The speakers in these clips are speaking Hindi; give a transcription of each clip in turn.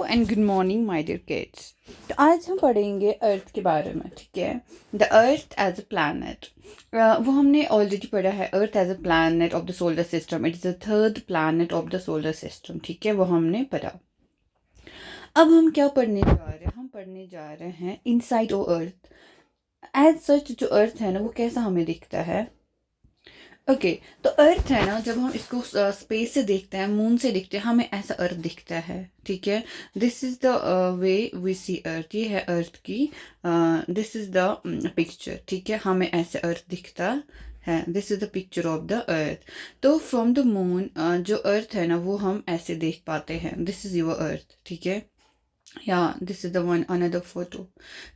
And good morning my dear kids. तो आज हम पढ़ेंगे अर्थ के बारे में, ठीक है। The earth as a planet, वो हमने ऑलरेडी पढ़ा है। Earth as a planet of the solar system, it is the third planet of the solar system, ठीक है, वो हमने पढ़ा। अब हम क्या पढ़ने जा रहे हैं? हम पढ़ने जा रहे हैं inside of earth. As such जो अर्थ है ना, वो कैसा हमें दिखता है। ओके, तो अर्थ है ना, जब हम इसको स्पेस से देखते हैं, मून से देखते हैं, हमें ऐसा अर्थ दिखता है, ठीक है। This is the way we see earth, ये है अर्थ की, दिस इज द पिक्चर, ठीक है, हमें ऐसे अर्थ दिखता है। This is the picture of the earth. तो फ्रॉम द मून जो अर्थ है ना, वो हम ऐसे देख पाते हैं। दिस इज योर अर्थ, ठीक है, या this is the one another photo,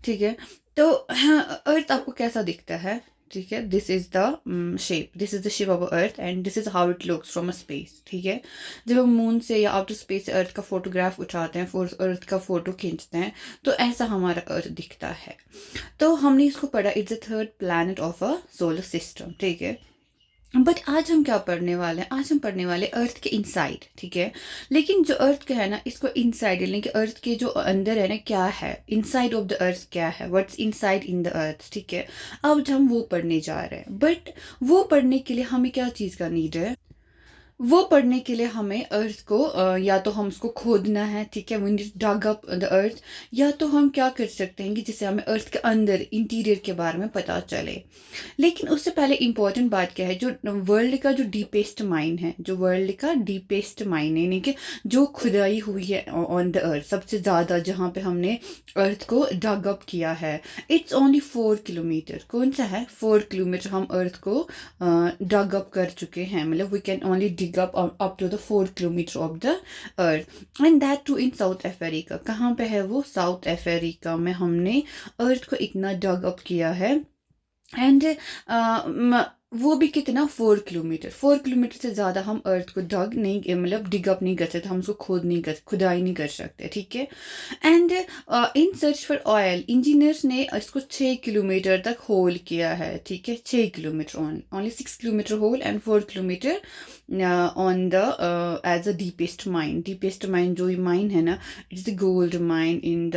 ठीक है। तो अर्थ आपको कैसा दिखता है, ठीक है। This is the shape, this is the shape of earth and this is how it looks from a space, ठीक है। जब हम मून से या आउटर स्पेस से अर्थ का फोटोग्राफ उठाते हैं, अर्थ का फोटो खींचते हैं, तो ऐसा हमारा अर्थ दिखता है। तो हमने इसको पढ़ा, it's the third planet of a solar system, ठीक है। बट आज हम क्या पढ़ने वाले हैं? आज हम पढ़ने वाले अर्थ के इनसाइड, ठीक है। लेकिन जो अर्थ का है ना, इसको इनसाइड, यानी कि अर्थ के जो अंदर है ना, क्या है इनसाइड ऑफ द अर्थ, क्या है, what's inside in the earth, ठीक है। अब हम वो पढ़ने जा रहे हैं। बट वो पढ़ने के लिए हमें क्या चीज़ का नीड है? वो पढ़ने के लिए हमें अर्थ को या तो हम उसको खोदना है, ठीक है, we need dug up the earth. या तो हम क्या कर सकते हैं कि जिससे हमें अर्थ के अंदर इंटीरियर के बारे में पता चले। लेकिन उससे पहले इंपॉर्टेंट बात क्या है, जो वर्ल्ड का जो डीपेस्ट माइन है, जो वर्ल्ड का डीपेस्ट माइन है, यानी कि जो खुदाई हुई है ऑन द अर्थ, सबसे ज़्यादा जहाँ पे हमने अर्थ को डग अप किया है, इट्स ओनली 4 किलोमीटर। कौन सा है? 4 किलोमीटर हम अर्थ को डग अप कर चुके हैं, मतलब we can only dig up to the 4 kilometre of the earth, and that too in South Africa. कहाँ पे है वो? साउथ अफ्रीका में हमने अर्थ को इतना डग अप किया है। एंड वो भी कितना? 4 किलोमीटर। 4 किलोमीटर से ज़्यादा हम अर्थ को डग नहीं, मतलब डिग अप नहीं कर सकते, हम उसको खोद नहीं कर, खुदाई नहीं कर सकते, ठीक है। And in search for oil, engineers ने इसको 6 किलोमीटर तक होल किया है, ठीक है। 6 kilometre, only 6 kilometre hole and 4 kilometre on the as a deepest mine. Deepest mine जो माइन है ना, it's the gold mine in the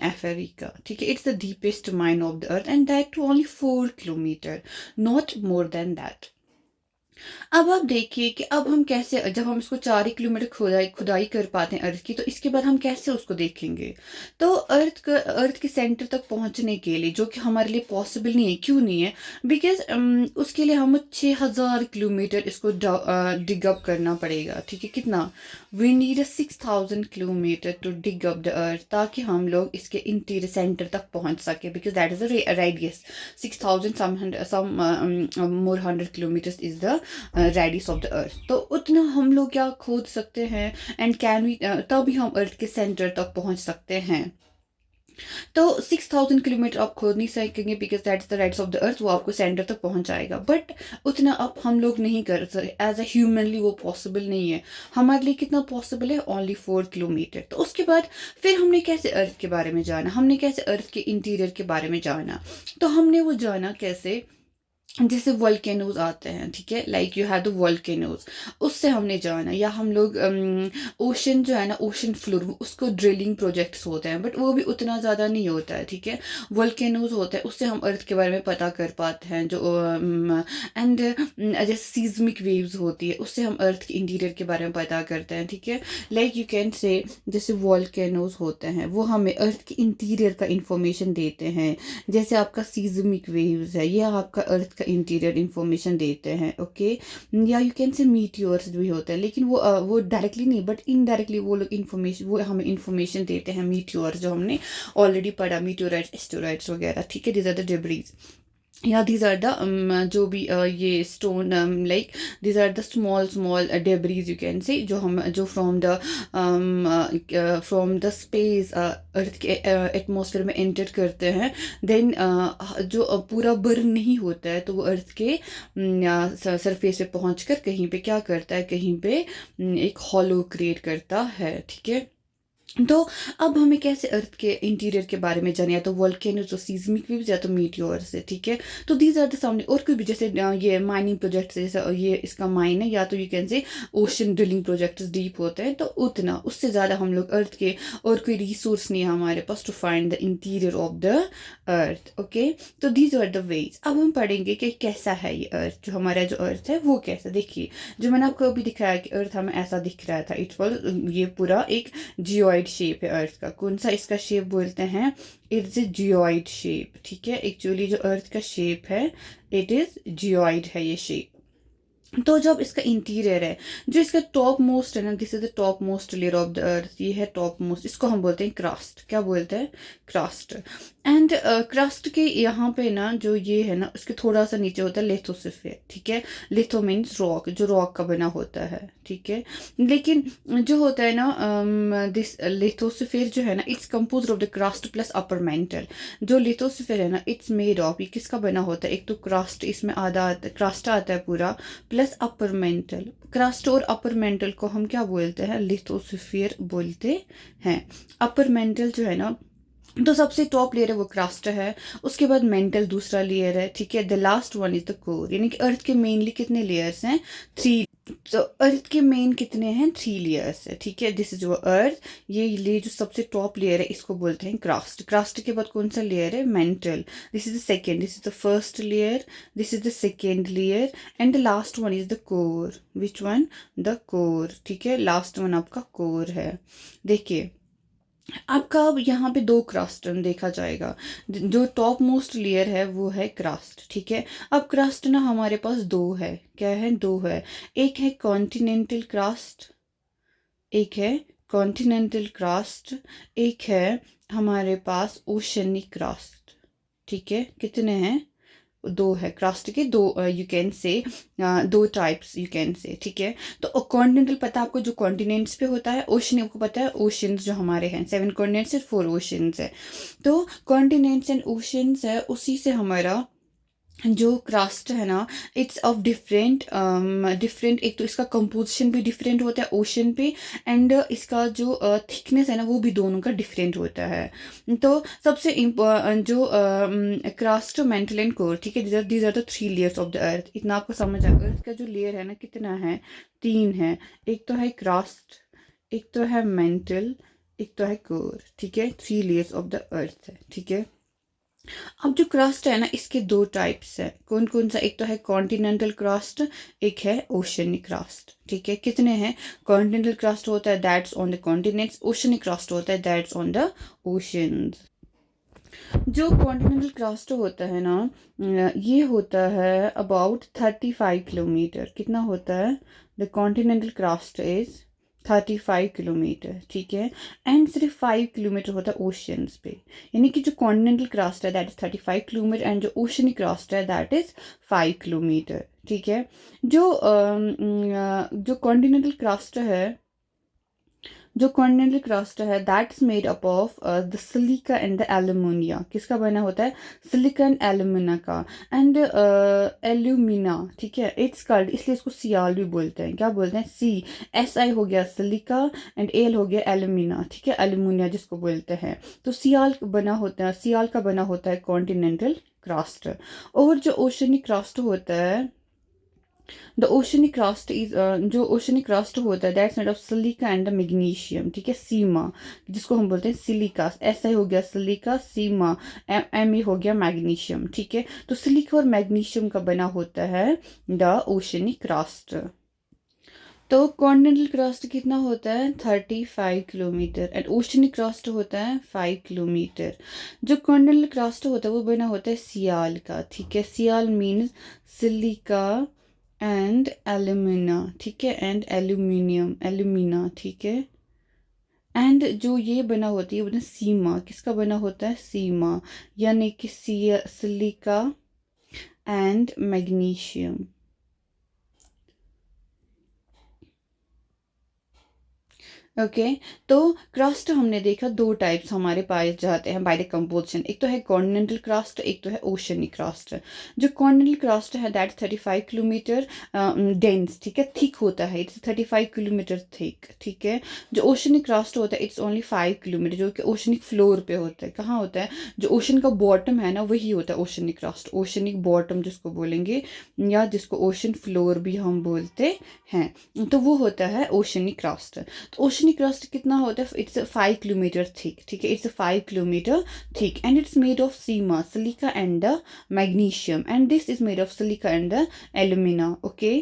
Africa, ठीक है। It's the deepest mine of the earth and that too only 4 kilometre, not more than that. अब आप देखिए कि अब हम कैसे, जब हम इसको 4 ही किलोमीटर खुदाई खुदाई कर पाते हैं अर्थ की, तो इसके बाद हम कैसे उसको देखेंगे? तो अर्थ के सेंटर तक पहुंचने के लिए, जो कि हमारे लिए पॉसिबल नहीं है। क्यों नहीं है? बिकॉज उसके लिए हम 6000 किलोमीटर इसको डिग अप करना पड़ेगा, ठीक है। कितना? We need 6000 kilometre to dig up the earth, ताकि हम लोग इसके इंटीरियर सेंटर तक पहुंच सके, because that is the radius. 6000 some more 100 kilometre is the radius of the earth. तो उतना हम लोग क्या खोद सकते हैं, एंड कैन वी, तभी हम अर्थ के सेंटर तक पहुंच सकते हैं। तो 6000 किलोमीटर आप खोद नहीं सकेंगे, because that is the radius of the अर्थ, वो आपको सेंटर तक पहुंचाएगा। बट उतना अब हम लोग नहीं कर सकते, एज अ ह्यूमनली वो पॉसिबल नहीं है। हमारे लिए कितना पॉसिबल है? Only 4 kilometre. तो उसके बाद फिर हमने कैसे अर्थ के बारे में जाना, हमने कैसे अर्थ के इंटीरियर के बारे में जाना? तो हमने वो जाना कैसे? जैसे वोल्केनोज आते हैं, ठीक है, like you have the volcanoes, उससे हमने जाना। या हम लोग ओशन जो है ना, ओशन फ्लोर, उसको ड्रिलिंग प्रोजेक्ट्स होते हैं, बट वो भी उतना ज़्यादा नहीं होता है, ठीक है। वोल्केनोज होता है, उससे हम अर्थ के बारे में पता कर पाते हैं। जो एंड जैसे सीज्मिक वेव्स होती है, उससे हम अर्थ के इंटीरियर के बारे में पता करते हैं, ठीक है। लाइक यू कैन से, जैसे वोल्केनोज होते हैं, वो हमें अर्थ के इंटीरियर का इंफॉर्मेशन देते हैं। जैसे आपका सीज्मिक वेव्स है, ये आपका अर्थ का इंटीरियर इंफॉर्मेशन देते हैं, ओके। या यू कैन से मीटियोर्स भी होते हैं, लेकिन वो डायरेक्टली नहीं, बट इनडायरेक्टली वो लोग इंफॉर्मेशन, वो हमें इंफॉर्मेशन देते हैं। मीटियोर जो हमने ऑलरेडी पढ़ा, मीटियोराइट्स, एस्टेरॉइड्स वगैरह, ठीक है, दीज आर द डेब्रीज। या दीज आर द जो भी ये stone, like these are the small small debris, you can say, जो फ्रॉम द स्पेस अर्थ के एटमॉस्फेयर में एंटर करते हैं। देन जो पूरा बर्न नहीं होता है, तो वो अर्थ के सरफेस पे पहुंचकर कहीं पे क्या करता है, कहीं पे एक हॉलो क्रिएट करता है, ठीक है। तो अब हमें कैसे अर्थ के इंटीरियर के बारे में जाने, या तो वोल्केनोज और सीज़मिक वेव्स या तो मीटियोर्स है, ठीक है। तो दीज आर द सामने और कोई भी जैसे ये माइनिंग प्रोजेक्ट जैसे ये इसका माइन है, या तो यू कैन से ओशन ड्रिलिंग प्रोजेक्ट्स डीप होते हैं, तो उतना उससे ज़्यादा हम लोग अर्थ के और कोई रिसोर्स नहीं है हमारे पास to find the interior of the earth. Okay, तो दीज आर द वेज। अब हम पढ़ेंगे कि कैसा है ये अर्थ, जो हमारा जो अर्थ है वो कैसा। देखिए, जो मैंने आपको अभी दिखाया कि अर्थ हमें ऐसा दिख रहा था, इट वॉज ये पूरा एक जियोइड शेप है अर्थ का। कौन सा इसका शेप बोलते हैं? इट्स ए जियोइड शेप, ठीक है। एक्चुअली जो अर्थ का शेप है इट इज जियोइड है ये शेप। तो जब इसका इंटीरियर है, जो इसका टॉप मोस्ट है ना, this is the top most layer of the अर्थ, ये है टॉप मोस्ट, इसको हम बोलते हैं क्रस्ट। क्या बोलते हैं? क्रस्ट। एंड क्रस्ट के यहाँ पे ना जो ये है ना, उसके थोड़ा सा नीचे होता है लिथोस्फीयर, ठीक है। लिथो मीन्स रॉक, जो रॉक का बना होता है, ठीक है। लेकिन जो होता है ना दिस लिथोस्फीयर जो है ना, it's compose of the crust plus upper mantle. जो लिथोस्फीयर है ना, इट्स मेड ऑफ, ये किसका बना होता है? एक तो क्रस्ट, इसमें आधा क्रस्ट आता है पूरा, प्लस अपर मेंटल। क्रस्ट और अपर मेंटल को हम क्या बोलते हैं? लिथोस्फीयर बोलते हैं। अपर मेंटल जो है ना, तो सबसे टॉप लेयर है वो क्रस्ट है, उसके बाद मेंटल दूसरा लेयर है, ठीक है। The last one is the core. यानी कि अर्थ के मेनली कितने लेयर्स हैं? 3। तो अर्थ के मेन कितने हैं? 3 लेयर्स है, ठीक है। दिस इज वो अर्थ। ये जो सबसे टॉप लेयर है इसको बोलते हैं क्रस्ट। क्रस्ट के बाद कौन सा लेयर है? Mental. This is the second, this is the first layer, this is the second layer, and the last one is the core. Which one? The core, ठीक है। लास्ट वन आपका कोर है। देखिए, आपका अब यहाँ पे 2 क्रस्ट देखा जाएगा। जो टॉप मोस्ट लेयर है वो है क्रस्ट, ठीक है। अब क्रस्ट ना हमारे पास 2 है। क्या है? 2 है। एक है कॉन्टिनेंटल क्रस्ट, एक है कॉन्टिनेंटल क्रस्ट, एक है हमारे पास ओशनिक क्रस्ट, ठीक है। कितने हैं? 2 है क्रस्ट के, 2 यू कैन से 2 टाइप्स यू कैन से, ठीक है। तो कॉन्टिनेंटल पता है आपको, जो कॉन्टिनेंट्स पे होता है। ओशन आपको पता है, ओशंस जो हमारे हैं 7 कॉन्टिनेंट्स है, 4 ओशंस है। तो कॉन्टिनेंट्स एंड ओशंस है, उसी से हमारा जो क्रस्ट है ना, इट्स ऑफ डिफरेंट डिफरेंट। एक तो इसका कंपोजिशन भी डिफरेंट होता है ओशन पे, एंड इसका जो थिकनेस है ना वो भी दोनों का डिफरेंट होता है। तो सबसे जो क्रस्ट, मेंटल एंड कोर, ठीक है। These are the 3 layers of the earth. इतना आपको समझ आ गया। अर्थ का जो लेयर है ना कितना है? 3 है। एक तो है क्रस्ट, एक तो है मेंटल, एक तो है कोर, ठीक है। 3 लेयर्स ऑफ द अर्थ है, ठीक है। अब जो क्रस्ट है ना, इसके 2 टाइप्स है। कौन कौन सा? एक तो है कॉन्टिनेंटल क्रस्ट, एक है ओशनिक क्रस्ट, ठीक है। कितने हैं? कॉन्टिनेंटल क्रस्ट होता है that's on the continents, oceanic crust होता है दैट्स ऑन द ओशंस। जो कॉन्टिनेंटल क्रस्ट होता है ना, ये होता है अबाउट 35 किलोमीटर। कितना होता है? The continental crust is 35 kilometre, ठीक है। एंड सिर्फ 5 किलोमीटर होता है ओशियंस पे। यानी कि जो कॉन्टिनेंटल क्रस्ट है दैट इज 35 किलोमीटर, एंड जो ओशनिक क्रस्ट है दैट इज 5 किलोमीटर, ठीक है। जो कॉन्टिनेंटल क्रस्ट है, जो कॉन्टिनेंटल क्रस्ट है that's made up of the silica and the alumina. किसका बना होता है? सिलिका एंड एल्यूमिना का, एंड एल्यूमिना, ठीक है। इट्स कॉल्ड, इसलिए इसको सियाल भी बोलते हैं। क्या बोलते हैं? SI हो गया सिलिका, एंड एल हो गया एल्यूमिना, ठीक है। एल्यूमिनिया जिसको बोलते हैं। तो सियाल बना होता है, सियाल का बना होता है कॉन्टिनेंटल क्रस्ट। और जो ओशनिक क्रस्ट होता है, द ओशनिक क्रस्ट इज, जो ओशनिक क्रस्ट होता है that's made of silica and the magnesium, ठीक है। सीमा, जिसको हम बोलते हैं सिलिका, SI हो गया सिलिका, सीमा ME हो गया मैग्नीशियम, ठीक है। तो सिलिका और मैग्नीशियम का बना होता है द ओशनिक क्रस्ट। तो कॉन्टिनेंटल क्रस्ट कितना होता है? 35 किलोमीटर, एंड ओशनिक क्रस्ट होता है 5 किलोमीटर। जो कॉन्टिनेंटल क्रस्ट होता है वो बना होता है सियाल का, ठीक है। सियाल मीन्स सिलिका एंड एल्यूमिना, ठीक है, एंड एल्यूमिनियम, एल्यूमिना, ठीक है। एंड जो ये बना होती है वो सीमा, किसका बना होता है? सीमा, यानी कि सिलिका एंड मैग्नीशियम। ओके। तो क्रस्ट हमने देखा दो टाइप्स हमारे पाए जाते हैं बाय द कंपोजिशन, एक तो है कॉन्टिनेंटल क्रस्ट, एक तो है ओशनिक क्रस्ट। जो कॉन्टिनेंटल क्रस्ट है दैट 35 किलोमीटर डेंस, ठीक है, थिक होता है, इट्स 35 किलोमीटर थिक, ठीक है। जो ओशनिक क्रस्ट होता है इट्स ओनली 5 किलोमीटर, जो कि ओशनिक फ्लोर पे होता है। कहाँ होता है? जो ओशन का बॉटम है ना वही होता है ओशनिक क्रस्ट, ओशनिक बॉटम जिसको बोलेंगे, या जिसको ओशन फ्लोर भी हम बोलते हैं, तो वो होता है ओशनिक क्रस्ट। तो ओशनिक क्रस्ट कितना होता है? इट्स 5 किलोमीटर थिक, ठीक है, it's 5 kilometre thick and it's made of Seema, silica and the magnesium, and this is made of silica and the alumina. Okay,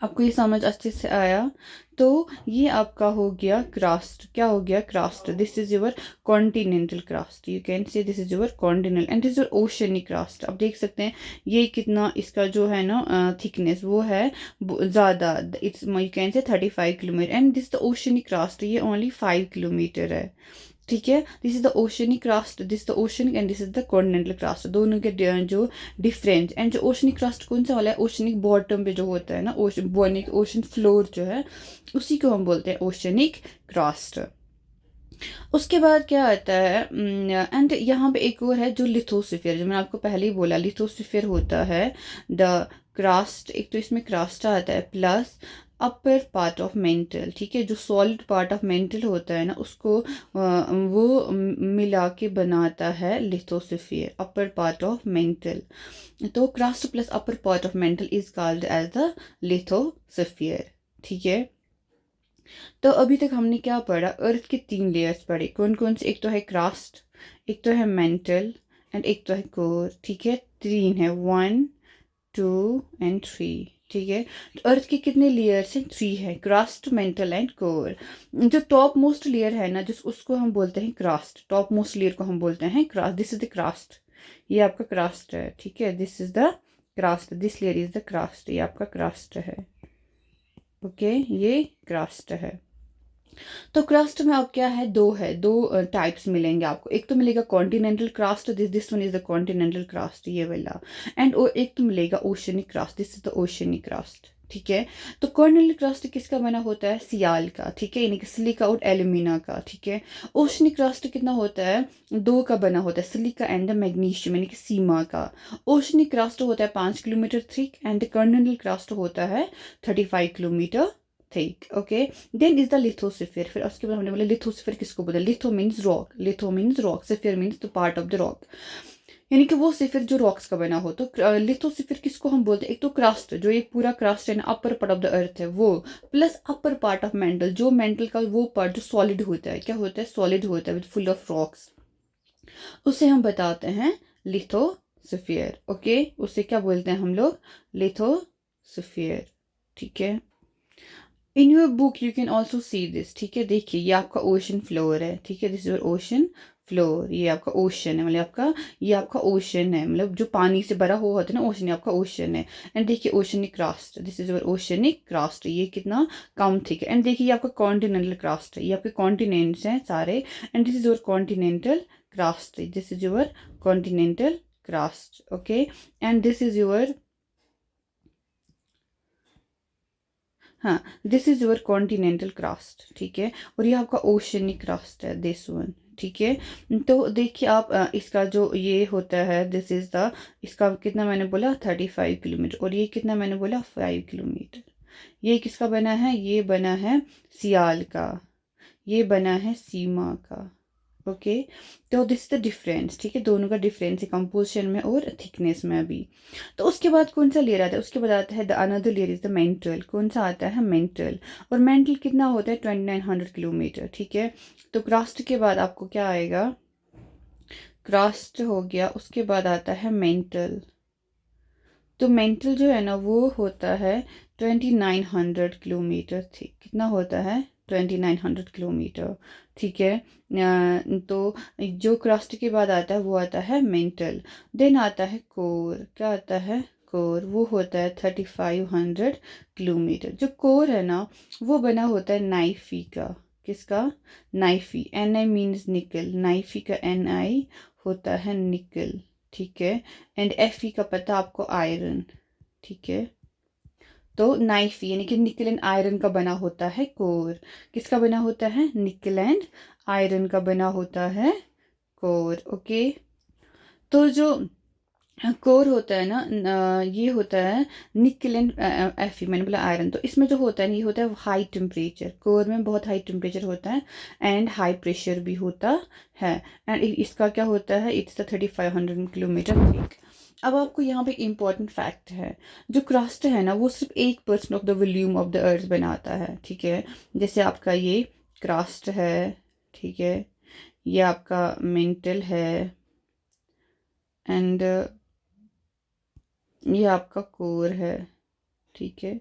आपको ये समझ अच्छे से आया? तो ये आपका हो गया क्रास्ट। क्या हो गया? Crust. This is your continental crust, you can say this is your continental and this your oceanic crust. आप देख सकते हैं ये कितना इसका जो है ना थिकनेस वो है ज़्यादा, it's you can say 35 kilometre, and this the oceanic crust ये ओनली 5 किलोमीटर है, ठीक है। This is the oceanic crust, this the oceanic and this is the continental crust, दोनों के जो डिफरेंस। एंड जो ओशनिक क्रस्ट कौन सा वाला है? ओशनिक बॉटम पे जो होता है ना, ओशन ओशन फ्लोर जो है उसी को हम बोलते हैं ओशनिक क्रस्ट। उसके बाद क्या आता है? एंड यहाँ पे एक और है जो लिथोस्फीयर, जो मैंने आपको पहले ही बोला, लिथोस्फीयर होता है द क्रास्ट, एक तो इसमें क्रास्ट आता है plus upper part of mental, ठीक है, जो सॉलिड पार्ट ऑफ मेंटल होता है ना उसको वो मिला के बनाता है lithosphere, upper part of mantle. तो crust plus upper part of mantle is called as the lithosphere, ठीक है। तो अभी तक हमने क्या पढ़ा? अर्थ के 3 लेयर्स पढ़े, कौन कौन से? एक तो है क्रास्ट, एक तो है मेंटल एंड एक तो है कोर, ठीक है। 3 है, 1 2 एंड 3, ठीक है। तो अर्थ के कितने लेयर्स हैं? 3 है, क्रास्ट, मेंटल एंड कोर। जो टॉप मोस्ट लेयर है ना, जिस उसको हम बोलते हैं क्रास्ट, टॉप मोस्ट लेयर को हम बोलते हैं crust, this is the crust, ये आपका क्रास्ट है, ठीक है, this is the crust, this layer is the crust, ये आपका क्रास्ट है, ओके, ये क्रास्ट है। तो क्रस्ट में अब क्या है? दो टाइप्स मिलेंगे आपको, एक तो मिलेगा continental crust, this one is the continental crust, ये वाला, एंड एक तो मिलेगा oceanic crust, this is the oceanic crust, ठीक है। तो कॉन्टिनेंटल क्रस्ट किसका बना होता है? सियाल का, ठीक है, यानी कि सिलिका और एल्यूमिना का, ठीक है। ओशनिक क्रस्ट कितना होता है? 2 का बना होता है, सिलिका एंड मैग्नीशियम यानी कि सीमा का। ओशनिक क्रस्ट होता है 5 kilometre thick and continental crust होता है 35 kilometre thick, okay. Then is the lithosphere, फिर उसके बाद हमने बोला लिथोस्फीयर किसको बोला? Litho means rock, litho means rock, sphere means the part of the rock, यानी कि वो स्फीयर जो रॉक्स का बना हो। तो लिथोस्फीयर किसको हम बोलते हैं? एक तो क्रस्ट, जो एक पूरा क्रस्ट है ना, अपर पार्ट ऑफ द अर्थ है वो, plus upper part of mental, जो मेंटल का वो पार्ट जो सॉलिड होता है, क्या होता है? सॉलिड होता है विद फुल ऑफ रॉक्स, उसे हम बताते हैं लिथोस्फीयर, ओके। उसे क्या बोलते हैं हम लोग? लिथोस्फीयर, ठीक है। In your book you can also see this, ठीक है, देखिए ये आपका ओशन फ्लोर है, ठीक है, this is your ocean floor, ये आपका ओशन है, मतलब आपका ये आपका ओशन है, मतलब जो पानी से भरा हुआ होता है ना ओशन, ये आपका ओशन है। एंड देखिए oceanic crust, this is your oceanic crust, ये कितना कम थिक है। एंड देखिए ये आपका कॉन्टिनेंटल क्रस्ट है, ये आपके कॉन्टिनेंट्स हैं सारे, and this is your continental crust, this is your continental crust, okay. And this is your, हाँ, this is your continental crust, ठीक है, और ये आपका ओशनिक क्रस्ट है, दिस वन, ठीक है। तो देखिए आप इसका जो ये होता है, दिस इज द, इसका कितना मैंने बोला? 35 किलोमीटर, और ये कितना मैंने बोला? 5 किलोमीटर। ये किसका बना है? ये बना है सियाल का, ये बना है सीमा का, ओके। तो दिस द डिफरेंस, ठीक है, दोनों का डिफरेंस है कंपोजिशन में और थिकनेस में भी। तो उसके बाद कौन सा लेयर आता है? उसके बाद आता है the another layer is the mental, कौन सा आता है? मेंटल, और मेंटल कितना होता है? 2900 किलोमीटर, ठीक है। तो क्रास्ट के बाद आपको क्या आएगा? क्रास्ट हो गया, उसके बाद आता है मेंटल। तो मेंटल जो है ना वो होता है 2900 किलोमीटर थिक, कितना होता है? 2900 किलोमीटर, ठीक है। तो जो क्रस्ट के बाद आता है वो आता है मेंटल। देन आता है कोर, क्या आता है? कोर, वो होता है 3500 किलोमीटर। जो कोर है ना वो बना होता है नाइफी का, किसका? नाइफी, एन आई मीन्स निकल, नाइफी का एन आई होता है निकल, ठीक है। एंड एफ ई का पता आपको आयरन, ठीक है। तो नाइफ यानी कि निकल एंड आयरन का बना होता है कोर। किसका बना होता है? निकल एंड आयरन का बना होता है कोर। ओके, तो जो कोर होता है ना, ये होता है निकल एंड एफ, मैंने बोला आयरन, तो इसमें जो होता है ना, ये होता है हाई टेम्परेचर। कोर में बहुत हाई टेम्परेचर होता है एंड हाई प्रेशर भी होता है। एंड इसका क्या होता है? It's the 3500 kilometre thick. अब आपको यहाँ पे एक इम्पॉर्टेंट फैक्ट है, जो क्रस्ट है ना वो सिर्फ 1% of the volume of the अर्थ बनाता है। ठीक है, जैसे आपका ये क्रस्ट है, ठीक है, ये आपका मेंटल है, एंड ये आपका कोर है। ठीक है,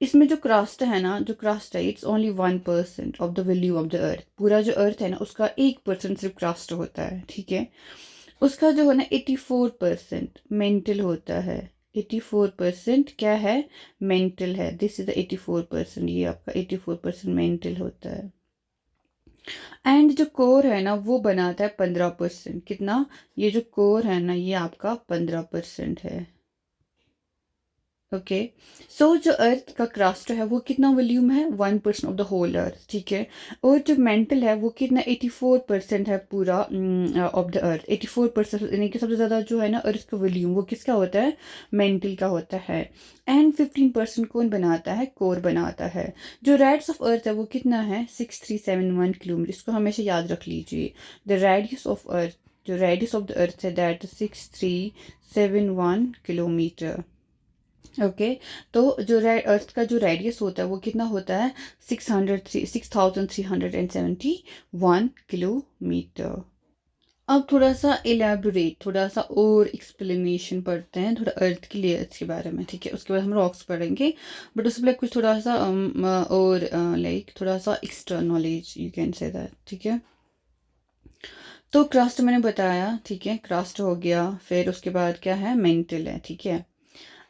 इसमें जो क्रस्ट है ना, जो क्रस्ट है, it's only 1% of the value of the अर्थ। पूरा जो अर्थ है ना उसका 1% सिर्फ क्रस्ट होता है। ठीक है, उसका जो है ना 84% मेंटल होता है। 84% क्या है? मेंटल है। दिस इज द 84%, ये आपका 84% मेंटल होता है। एंड जो कोर है ना वो बनाता है 15%। कितना? ये जो कोर है ना ये आपका 15% है। ओके, सो जो अर्थ का क्रस्ट है वो कितना वॉल्यूम है? 1% ऑफ द होल अर्थ। ठीक है, और जो मेंटल है वो कितना? 84% है पूरा ऑफ द अर्थ। 84% यानी कि सबसे ज़्यादा जो है ना अर्थ का वॉल्यूम वो किसका होता है? मेंटल का होता है। एंड 15% कौन बनाता है? कोर बनाता है। जो रेडियस ऑफ अर्थ है वो कितना है? 6371 किलोमीटर। इसको हमेशा याद रख लीजिए। द रेडियस ऑफ अर्थ, जो रेडियस ऑफ द अर्थ है दैट 6371 किलोमीटर। ओके, तो जो अर्थ का जो रेडियस होता है वो कितना होता है? 6371 किलोमीटर। अब थोड़ा सा इलेबोरेट, थोड़ा सा और एक्सप्लेनेशन पढ़ते हैं थोड़ा अर्थ की लेयर्स के बारे में। ठीक है, उसके बाद हम रॉक्स पढ़ेंगे, बट उससे पहले कुछ थोड़ा सा और लाइक थोड़ा सा extra knowledge you can say that. ठीक है, तो क्रस्ट मैंने बताया। ठीक है, क्रस्ट हो गया, फिर उसके बाद क्या है? मेंटल है। ठीक है,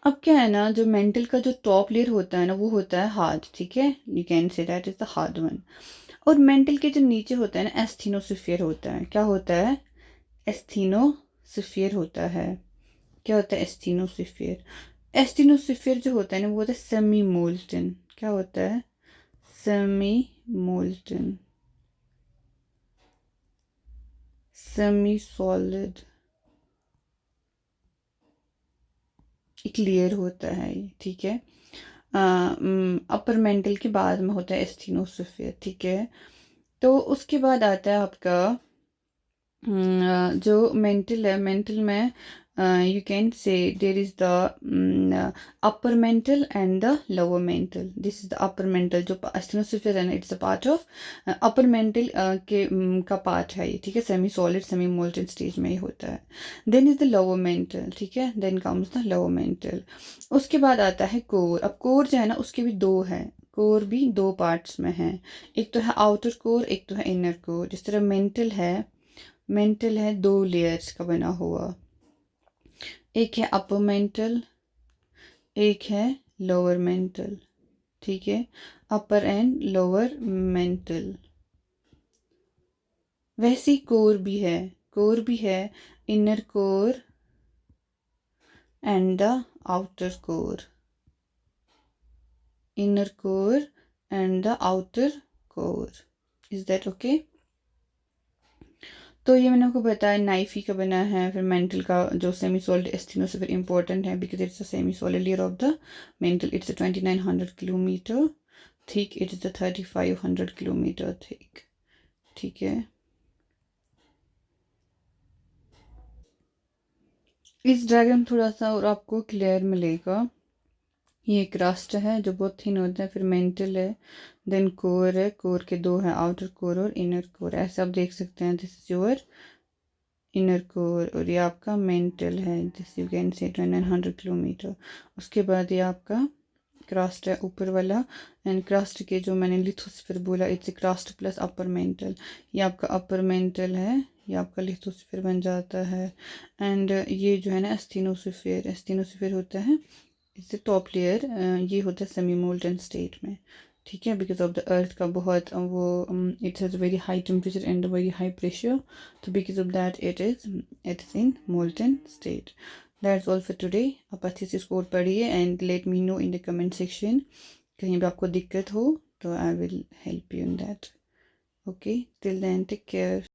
अब क्या है ना, जो मेंटल का जो टॉप लेयर होता है ना वो होता है हार्ड। ठीक है, you can say that is the hard one. और मेंटल के जो नीचे होता है ना एस्थीनोस्फीयर होता है। क्या होता है? एस्थीनोस्फीयर होता है। क्या होता है? एस्थीनोस्फीयर। एस्थीनोस्फीयर जो होता है ना वो होता है सेमी मोल्टन। क्या होता है? सेमी मोल्टन, सेमी सॉलिड, एक लेयर होता है ये। ठीक है, अपर मेंटल के बाद में होता है एस्थीनोस्फीयर। ठीक है, तो उसके बाद आता है आपका जो मेंटल है। मेंटल में you can say there is the upper mantle and the lower mantle. This is the upper mantle. जो एस्थेनोसिफियर है ना it's a part of upper mantle के का पार्ट है ये। ठीक है, semi solid semi molten stage में ही होता है। Then is the lower mantle. ठीक है, then comes the lower mantle. उसके बाद आता है कोर। अब कोर जो है ना उसके भी दो है, कोर भी दो पार्ट्स में है। एक तो है आउटर कोर, एक तो है इनर कोर। जिस तरह मेंटल है, मेंटल है दो लेयर्स का बना हुआ, एक है अपर मेंटल, एक है लोअर मेंटल। ठीक है, अपर एंड लोअर मेंटल। वैसी कोर भी है, कोर भी है inner core and the outer core, inner core and the outer core. Is that okay? तो ये मैंने आपको बताया नाइफ ही का बना है। फिर मेंटल का जो सेमी सॉलिड एस्टिनो से फिर इंपॉर्टेंट है because it's a semi solid layer of the mental. It's 2900 kilometre thick, it is the 3500 kilometre thick. ठीक है, इस डायग्राम थोड़ा सा और आपको क्लियर मिलेगा। ये क्रस्ट है जो बहुत थिन होता है, फिर मेंटल है, देन कोर है, कोर के दो है आउटर कोर और इनर कोर। ऐसे आप देख सकते हैं, this is your inner core और ये आपका मेंटल है। दिस यू कैन से 2900 किलोमीटर। उसके बाद ये आपका क्रस्ट है ऊपर वाला, एंड क्रस्ट के जो मैंने लिथोस्फीयर बोला it's crust plus upper mantle. ये आपका अपर मेंटल है, ये आपका लिथोस्फीयर बन जाता है। एंड ये जो है ना एस्थीनोस्फीयर, एस्थीनोस्फीयर होता है इससे टॉप लेयर, ये होता है सेमी मोल्टन स्टेट में। ठीक है, बिकॉज ऑफ द अर्थ का बहुत वो it has very high temperature and very high pressure, तो because of that it is in molten state. That's all for today. आप अच्छे से इसको पढ़िए and let me know in the comment section. कहीं भी आपको दिक्कत हो तो I will help you in that. Okay, till then take care.